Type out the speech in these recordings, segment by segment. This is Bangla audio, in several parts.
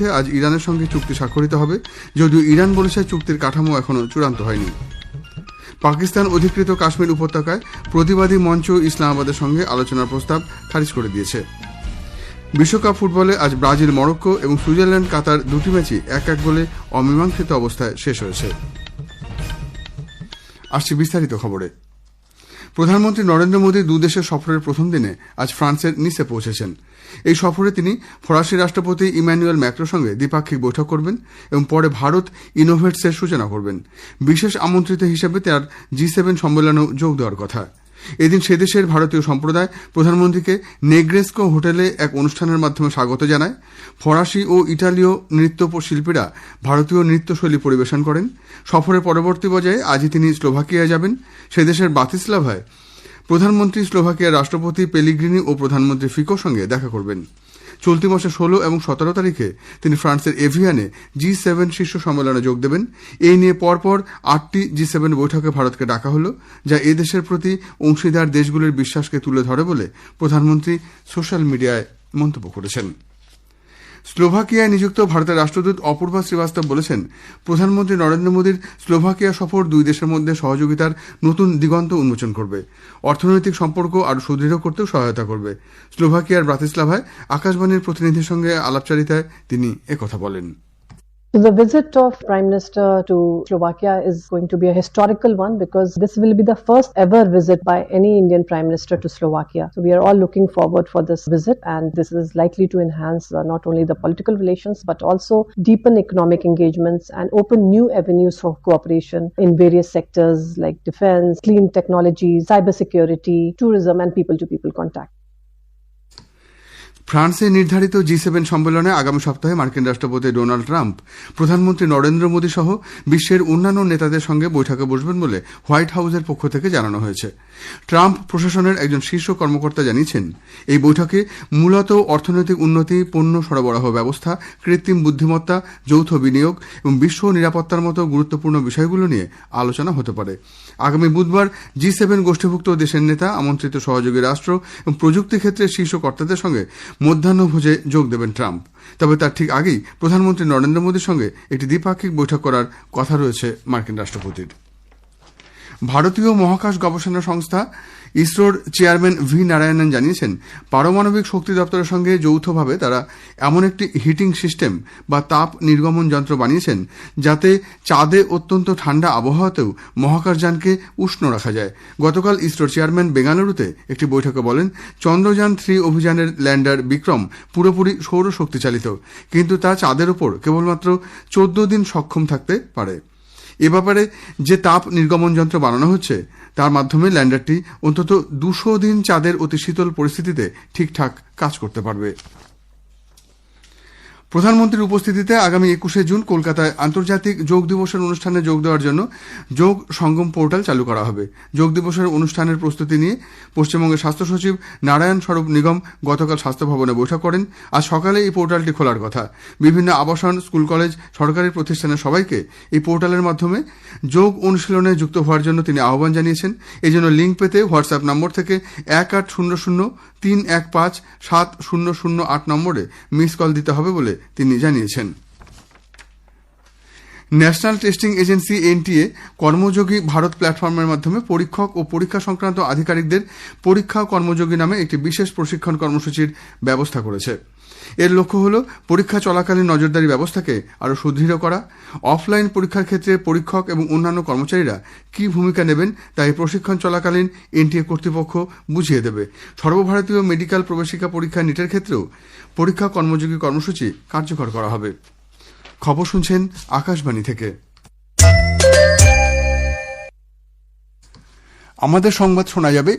লক্ষ্যে আজ ইরানের সঙ্গে চুক্তি স্বাক্ষরিত হবে, যদিও ইরান বলেছে চুক্তির কাঠামো এখনও চূড়ান্ত হয়নি। পাকিস্তান অধিকৃত কাশ্মীর উপত্যকায় প্রতিবাদী মঞ্চ ইসলামাবাদের সঙ্গে আলোচনার প্রস্তাব খারিজ করে দিয়েছে। বিশ্বকাপ ফুটবলে আজ ব্রাজিল মরক্কো এবং সুইজারল্যান্ড কাতার দুটি ম্যাচই 1-1 গোলে অমীমাংসিত অবস্থায় শেষ হয়েছে। আসছে বিস্তারিত খবরে। প্রধানমন্ত্রী নরেন্দ্র মোদী দুদেশের সফরের প্রথম দিনে আজ ফ্রান্সের নিসে পৌঁছেছেন। এই সফরে তিনি ফরাসি রাষ্ট্রপতি ইম্যানুয়েল ম্যাক্রোর সঙ্গে দ্বিপাক্ষিক বৈঠক করবেন এবং পরে ভারত ইনোভেটসের সূচনা করবেন। বিশেষ আমন্ত্রিত হিসেবে তার G7 সম্মেলনেও যোগ দেওয়ার কথা। এদিন সেদেশের ভারতীয় সম্প্রদায় প্রধানমন্ত্রীকে নেগ্রেস্কো হোটেলে এক অনুষ্ঠানের মাধ্যমে স্বাগত জানায়। ফরাসি ও ইটালীয় নৃত্য শিল্পীরা ভারতীয় নৃত্যশৈলী পরিবেশন করেন। সফরের পরবর্তী পর্যায়ে আজই তিনি স্লোভাকিয়া যাবেন। সেদেশের বাতিস্লাভায় প্রধানমন্ত্রী স্লোভাকিয়ার রাষ্ট্রপতি পেলিগ্রিনি ও প্রধানমন্ত্রী ফিকোর সঙ্গে দেখা করবেন। চলতি মাসে 16 এবং 17 তারিখে তিনি ফ্রান্সের এভিয়ানে G7 শীর্ষ সম্মেলনে যোগ দেবেন। এই নিয়ে পরপর 8টি G7 বৈঠকে ভারতকে ডাকা হল, যা এ দেশের প্রতি অংশীদার দেশগুলির বিশ্বাসকে তুলে ধরে বলে প্রধানমন্ত্রী সোশ্যাল মিডিয়ায় মন্তব্য করেছেন। স্লোভাকিয়ায় নিযুক্ত ভারতের রাষ্ট্রদূত অপূর্বা শ্রীবাস্তব বলেছেন, প্রধানমন্ত্রী নরেন্দ্র মোদীর স্লোভাকিয়া সফর দুই দেশের মধ্যে সহযোগিতার নতুন দিগন্ত উন্মোচন করবে, অর্থনৈতিক সম্পর্ক আরও সুদৃঢ় করতেও সহায়তা করবে। স্লোভাকিয়ার ব্রাতিস্লাভায় আকাশবাণীর প্রতিনিধির সঙ্গে আলাপচারিতায় তিনি একথা বলেন। The visit of Prime Minister to Slovakia is going to be a historical one because this will be the first ever visit by any Indian Prime Minister to Slovakia. So we are all looking forward for this visit, and this is likely to enhance not only the political relations but also deepen economic engagements and open new avenues for cooperation in various sectors like defense, clean technology, cybersecurity, tourism and people-to-people contact. ফ্রান্সে নির্ধারিত G7 সম্মেলনে আগামী সপ্তাহে মার্কিন রাষ্ট্রপতি ডোনাল্ড ট্রাম্প প্রধানমন্ত্রী নরেন্দ্র মোদী সহ বিশ্বের অন্যান্য নেতাদের সঙ্গে বৈঠকে বসবেন বলে হোয়াইট হাউসের পক্ষ থেকে জানানো হয়েছে। ট্রাম্প প্রশাসনের একজন শীর্ষ কর্মকর্তা জানিয়েছেন, এই বৈঠকে মূলত অর্থনৈতিক উন্নতি, পণ্য সরবরাহ ব্যবস্থা, কৃত্রিম বুদ্ধিমত্তা, যৌথ বিনিয়োগ এবং বিশ্ব নিরাপত্তার মতো গুরুত্বপূর্ণ বিষয়গুলো নিয়ে আলোচনা হতে পারে। আগামী বুধবার G7 গোষ্ঠীভুক্ত দেশের নেতা, আমন্ত্রিত সহযোগী রাষ্ট্র এবং প্রযুক্তি ক্ষেত্রের শীর্ষ কর্তাদের সঙ্গে মধ্যাহ্নভোজে যোগ দেবেন ট্রাম্প। তবে তার ঠিক আগেই প্রধানমন্ত্রী নরেন্দ্র মোদীর সঙ্গে একটি দ্বিপাক্ষিক বৈঠক করার কথা রয়েছে মার্কিন রাষ্ট্রপতির। ভারতীয় মহাকাশ গবেষণা সংস্থা ইসরোর চেয়ারম্যান ভি নারায়ণন জানিয়েছেন, পারমাণবিক শক্তি দপ্তরের সঙ্গে যৌথভাবে তারা এমন একটি হিটিং সিস্টেম বা তাপ নির্গমন যন্ত্র বানিয়েছেন যাতে চাঁদে অত্যন্ত ঠান্ডা আবহাওয়াতেও মহাকাশযানকে উষ্ণ রাখা যায়। গতকাল ইসরোর চেয়ারম্যান বেঙ্গালুরুতে একটি বৈঠকে বলেন, চন্দ্রযান 3 অভিযানের ল্যান্ডার বিক্রম পুরোপুরি সৌরশক্তি চালিত, কিন্তু তা চাঁদের ওপর কেবলমাত্র 14 দিন সক্ষম থাকতে পারে। এ ব্যাপারে যে তাপ নির্গমন যন্ত্র বানানো হচ্ছে তার মাধ্যমে ল্যান্ডারটি অন্তত 200 দিন চাঁদের অতি শীতল পরিস্থিতিতে ঠিকঠাক কাজ করতে পারবে। প্রধানমন্ত্রীর উপস্থিতিতে আগামী 21শে জুন কলকাতায় আন্তর্জাতিক যোগ দিবসের অনুষ্ঠানে যোগ দেওয়ার জন্য যোগ সঙ্গম পোর্টাল চালু করা হবে। যোগ দিবসের অনুষ্ঠানের প্রস্তুতি নিয়ে পশ্চিমবঙ্গের স্বাস্থ্য সচিব নারায়ণ স্বরূপ নিগম গতকাল স্বাস্থ্য ভবনে বৈঠক করেন। আজ সকালে এই পোর্টালটি খোলার কথা। বিভিন্ন আবাসন, স্কুল, কলেজ, সরকারি প্রতিষ্ঠানের সবাইকে এই পোর্টালের মাধ্যমে যোগ অনুশীলনে যুক্ত হওয়ার জন্য তিনি আহ্বান জানিয়েছেন। এই জন্য লিঙ্ক পেতে হোয়াটসঅ্যাপ নম্বর থেকে 1800-315-7008 নম্বরে মিস কল দিতে হবে বলে তিনি জানিয়েছেন। National testing agency NTA Karmayogi Bharat প্ল্যাটফর্মের মাধ্যমে পরীক্ষক ও পরীক্ষা সংক্রান্ত আধিকারিকদের পরীক্ষা কর্মযোগী নামে একটি বিশেষ প্রশিক্ষণ কর্মসূচির ব্যবস্থা করেছে। এর লক্ষ্য হল পরীক্ষা চলাকালীন নজরদারি ব্যবস্থাকে আরও সুদৃঢ় করা। অফলাইন পরীক্ষার ক্ষেত্রে পরীক্ষক এবং অন্যান্য কর্মচারীরা কী ভূমিকা নেবেন তা এই প্রশিক্ষণ চলাকালীন NTA কর্তৃপক্ষ বুঝিয়ে দেবে। সর্বভারতীয় মেডিকেল প্রবেশিকা পরীক্ষা নিটের ক্ষেত্রেও পরীক্ষা কর্মযোগী কর্মসূচি কার্যকর করা হবে। খবর শুনছেন আকাশবাণী থেকে। আমাদের সংবাদ শোনা যাবে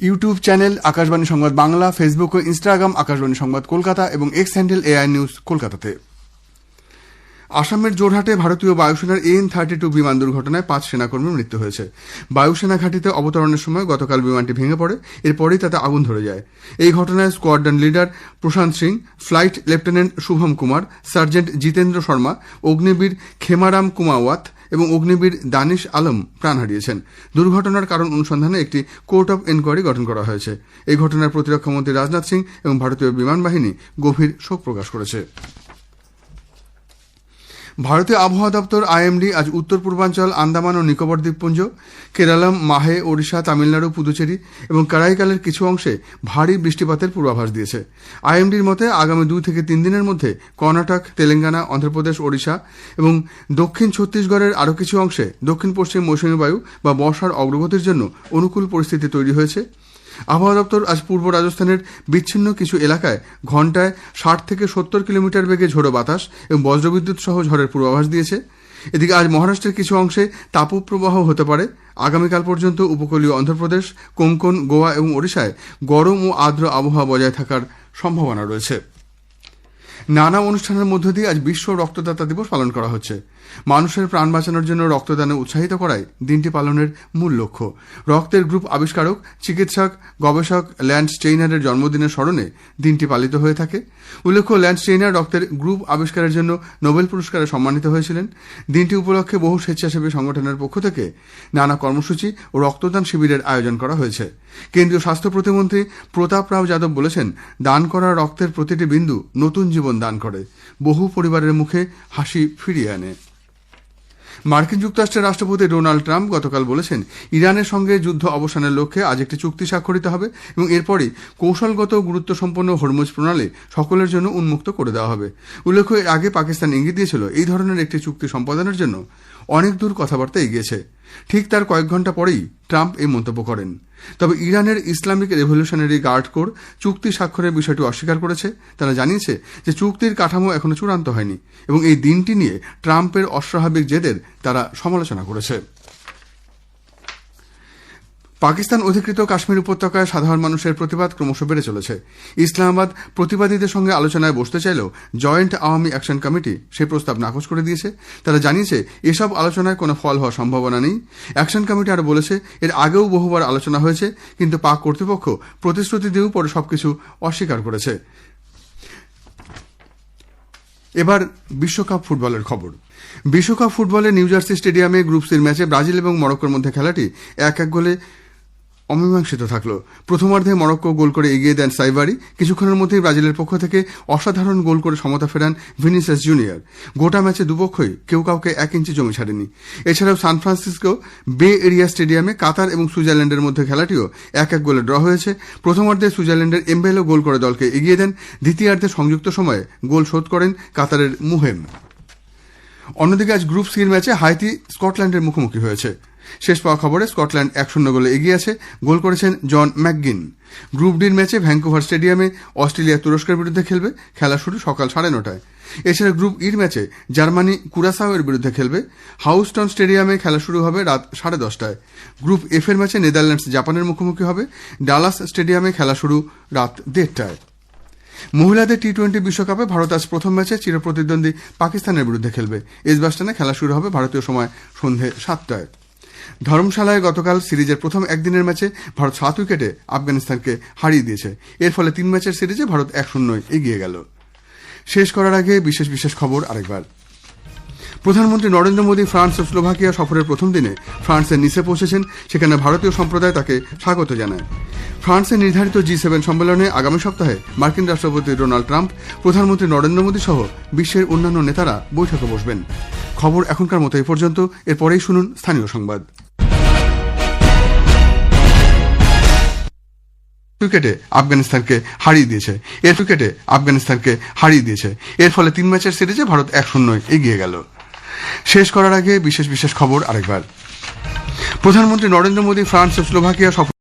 ইউটিউব চ্যানেল আকাশবাণী সংবাদ বাংলা, ফেসবুক ও ইনস্টাগ্রাম আকাশবাণী সংবাদ কলকাতা এবং এক্স হ্যান্ডেল AI নিউজ কলকাতাতে। আসামের জোরহাটে ভারতীয় বায়ুসেনার AN-32 বিমান দুর্ঘটনায় 5 সেনাকর্মীর মৃত্যু হয়েছে। বায়ুসেনা ঘাঁটিতে অবতরণের সময় গতকাল বিমানটি ভেঙে পড়ে, এরপরেই তাতে আগুন ধরে যায়। এই ঘটনায় squadron leader Prashant Singh, flight lieutenant Shubham Kumar, sergeant Jitendra Sharma, Agniveer Khemaram Kumawat এবং অগ্নিবীর দানিশ আলম প্রাণ হারিয়েছেন। দুর্ঘটনার কারণ অনুসন্ধানে একটি কোর্ট অফ এনকোয়ারি গঠন করা হয়েছে। এই ঘটনায় প্রতিরক্ষা মন্ত্রী রাজনাথ সিং এবং ভারতীয় বিমান বাহিনী গভীর শোক প্রকাশ করেছে। ভারতীয় আবহাওয়া দপ্তর আইএমডি আজ উত্তর পূর্বাঞ্চল, আন্দামান ও নিকোবর দ্বীপপুঞ্জ, কেরালাম, মাহে, ওড়িশা, তামিলনাড়ু, পুদুচেরি এবং কারাইকালের কিছু অংশে ভারী বৃষ্টিপাতের পূর্বাভাস দিয়েছে। আইএমডির মতে আগামী 2 থেকে 3 দিনের মধ্যে কর্ণাটক, তেলেঙ্গানা, অন্ধ্রপ্রদেশ, ওড়িশা এবং দক্ষিণ ছত্তিশগড়ের আরও কিছু অংশে দক্ষিণ পশ্চিম মৌসুমী বায়ু বা বর্ষার অগ্রগতির জন্য অনুকূল পরিস্থিতি তৈরি হয়েছে। আবহাওয়া দপ্তর আজ পূর্ব রাজস্থানের বিচ্ছিন্ন কিছু এলাকায় ঘণ্টায় 60 থেকে 70 কিলোমিটার বেগে ঝোড়ো বাতাস এবং বজ্রবিদ্যুৎ সহ ঝড়ের পূর্বাভাস দিয়েছে। এদিকে আজ মহারাষ্ট্রের কিছু অংশে তাপপ্রবাহ হতে পারে। আগামীকাল পর্যন্ত উপকূলীয় অন্ধ্রপ্রদেশ, কোঙ্কণ, গোয়া এবং ওড়িশায় গরম ও আর্দ্র আবহাওয়া বজায় থাকার সম্ভাবনা রয়েছে। নানা অনুষ্ঠানের মধ্য দিয়ে আজ বিশ্ব রক্তদাতা দিবস পালন করা হচ্ছে। মানুষের প্রাণ বাঁচানোর জন্য রক্তদানে উৎসাহিত করাই দিনটি পালনের মূল লক্ষ্য। রক্তের গ্রুপ আবিষ্কারক, চিকিৎসক, গবেষক ল্যান্স স্টেইনারের জন্মদিনের স্মরণে দিনটি পালিত হয়ে থাকে। উল্লেখ্য, ল্যান্স স্টেইনার রক্তের গ্রুপ আবিষ্কারের জন্য নোবেল পুরস্কারে সম্মানিত হয়েছিলেন। দিনটি উপলক্ষে বহু স্বেচ্ছাসেবী সংগঠনের পক্ষ থেকে নানা কর্মসূচি ও রক্তদান শিবিরের আয়োজন করা হয়েছে। কেন্দ্রীয় স্বাস্থ্য প্রতিমন্ত্রী প্রতাপ রাও যাদব বলেছেন, দান করা রক্তের প্রতিটি বিন্দু নতুন জীবন দান করে, বহু পরিবারের মুখে হাসি ফিরিয়ে আনে। মার্কিন যুক্তরাষ্ট্রের রাষ্ট্রপতি ডোনাল্ড ট্রাম্প গতকাল বলেছেন, ইরানের সঙ্গে যুদ্ধ অবসানের লক্ষ্যে আজ একটি চুক্তি স্বাক্ষরিত হবে এবং এরপরই কৌশলগত গুরুত্বসম্পন্ন হরমুজ প্রণালী সকলের জন্য উন্মুক্ত করে দেওয়া হবে। উল্লেখ্য, এর আগে পাকিস্তান ইঙ্গিত দিয়েছিল এই ধরনের একটি চুক্তি সম্পাদনের জন্য অনেক দূর কথাবার্তা এগিয়েছে। ঠিক তার কয়েক ঘন্টা পরেই ট্রাম্প এই মন্তব্য করেন। তবে ইরানের ইসলামিক রেভলিউশনারি গার্ড কোর চুক্তি স্বাক্ষরের বিষয়টি অস্বীকার করেছে। তারা জানিয়েছে যে চুক্তির কাঠামো এখনো চূড়ান্ত হয়নি এবং এই দিনটি নিয়ে ট্রাম্পের অস্বাভাবিক জেদের তারা সমালোচনা করেছে। পাকিস্তান অধিকৃত কাশ্মীর উপত্যকায় সাধারণ মানুষের প্রতিবাদ ক্রমশ বেড়ে চলেছে। ইসলামাবাদ প্রতিবাদীদের সঙ্গে আলোচনায় বসতে চাইলেও জয়েন্ট আওয়ামী অ্যাকশন কমিটি সেই প্রস্তাব নাকচ করে দিয়েছে। তারা জানিয়েছে এসব আলোচনায় কোনো ফল হওয়ার সম্ভাবনা নেই। অ্যাকশন কমিটি আরও বলেছে, এর আগেও বহুবার আলোচনা হয়েছে, কিন্তু পাক কর্তৃপক্ষ প্রতিশ্রুতি দিয়েও পরে সবকিছু অস্বীকার করেছে। এবার বিশ্বকাপ ফুটবলের খবর। বিশ্বকাপ ফুটবলে নিউ জার্সি স্টেডিয়ামে গ্রুপ সির ম্যাচে ব্রাজিল এবং মরক্কোর মধ্যে খেলাটি 1-1 গোলে অমীমাংসিত থাকল। প্রথমার্ধে মরক্কো গোল করে এগিয়ে দেন সাইভারি। কিছুক্ষণের মধ্যেই ব্রাজিলের পক্ষ থেকে অসাধারণ গোল করে সমতা ফেরান ভিনিসিয়াস জুনিয়র। গোটা ম্যাচে দুপক্ষই কেউ কাউকে 1 ইঞ্চি জমি ছাড়েনি। এছাড়াও সান ফ্রান্সিসকো বে এরিয়া স্টেডিয়ামে কাতার এবং সুইজারল্যান্ডের মধ্যে খেলাটিও 1-1 গোলে ড্র হয়েছে। প্রথমার্ধে সুইজারল্যান্ডের এমবেলো গোল করে দলকে এগিয়ে দেন। দ্বিতীয়ার্ধে সংযুক্ত সময়ে গোল শোধ করেন কাতারের মুহেম। অন্যদিকে আজ গ্রুপ সির ম্যাচে হাইতি স্কটল্যান্ডের মুখোমুখি হয়েছে। শেষ পাওয়া খবরে স্কটল্যান্ড 1-0 গোলে এগিয়ে আছে। গোল করেছেন জন ম্যাকগিন। গ্রুপ ডির ম্যাচে ভ্যাঙ্কুভার স্টেডিয়ামে অস্ট্রেলিয়া তুরস্কের বিরুদ্ধে খেলবে। খেলা শুরু সকাল 9:30টায়। এছাড়া গ্রুপ ইর ম্যাচে জার্মানি কুরাসাওয়ের বিরুদ্ধে খেলবে। হাউস্টন স্টেডিয়ামে খেলা শুরু হবে রাত 10:30টায়। গ্রুপ এফ এর ম্যাচে নেদারল্যান্ডস জাপানের মুখোমুখি হবে। ডালাস স্টেডিয়ামে খেলা শুরু রাত 1:30টায়। মহিলাদের টি-20 বিশ্বকাপে ভারত আজ প্রথম ম্যাচে চিরপ্রতিদ্বন্দ্বী পাকিস্তানের বিরুদ্ধে খেলবে। এজবাস্টনে খেলা শুরু হবে ভারতীয় সময় সন্ধে 7টায়। ধর্মশালায় গতকাল সিরিজের প্রথম একদিনের ম্যাচে ভারত 7 উইকেটে আফগানিস্তানকে হারিয়ে দিয়েছে। এর ফলে 3 ম্যাচের সিরিজে ভারত 1-0 এগিয়ে গেল। শেষ করার আগে বিশেষ খবর আরেকবার। প্রধানমন্ত্রী নরেন্দ্র মোদী ফ্রান্স ও স্লোভাকিয়া সফরের প্রথম দিনে ফ্রান্সের নিসে পৌঁছেছেন। সেখানে ভারতীয় সম্প্রদায় তাকে স্বাগত জানায়। ফ্রান্সের নির্ধারিত G7 সম্মেলনে আগামী সপ্তাহে মার্কিন রাষ্ট্রপতি ডোনাল্ড ট্রাম্প, প্রধানমন্ত্রী নরেন্দ্র মোদী সহ বিশ্বের অন্যান্য নেতারা বৈঠকে বসবেন। খবর এখনকার মতো এই পর্যন্ত। এরপরেই শুনুন স্থানীয় সংবাদ। উইকেটে আফগানিস্তানকে হারিয়ে দিয়েছে। এর ফলে 3 ম্যাচের সিরিজে ভারত 1-0 এগিয়ে গেল। শেষ করার আগে বিশেষ খবর আরেকবার। প্রধানমন্ত্রী নরেন্দ্র মোদী ফ্রান্স ও স্লোভাকিয়া সফর